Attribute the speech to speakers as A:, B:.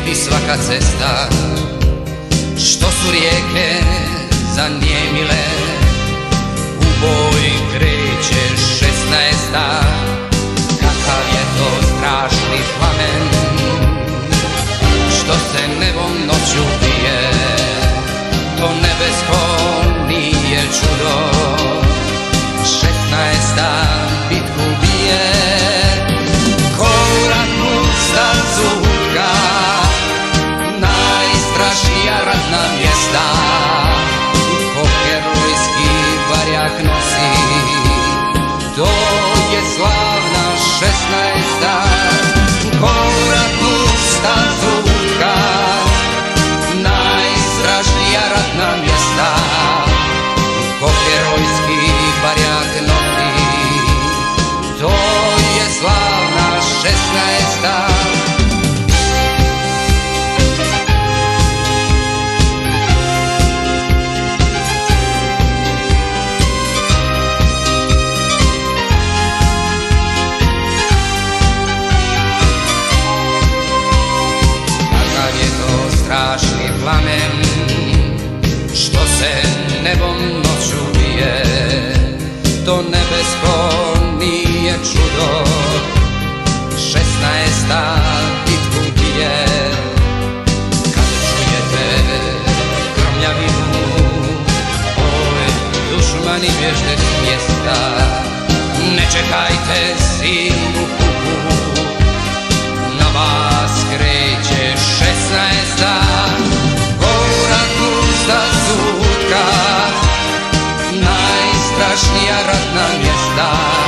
A: vidi svaka cesta, što su rijeke zanijemile. U boj kreće 16. Kakav je to strašni plamen, što se nebom noću bije. To nebesko nije čudo, 16. bitku bije. Ko u ratnu stazu hutka, najstrašnija ratna mjesta. Ko herojski barjak nosi, to je slavna 16. Ko u ratnu stazu hutka, najstrašnija ratna mjesta. Ko herojski barjak nosi, to je slavna 16. Strašni plamen, što se nebom noću bije. To nebesko nije čudo, 16. bitku bije. Kad čujete gromljavinu, oj, dušmani bježte s mjesta. Ne čekajte silu puku, na vas kreće 16. Ko u ratnu stazu hutka, najstrašnija ratna mjesta.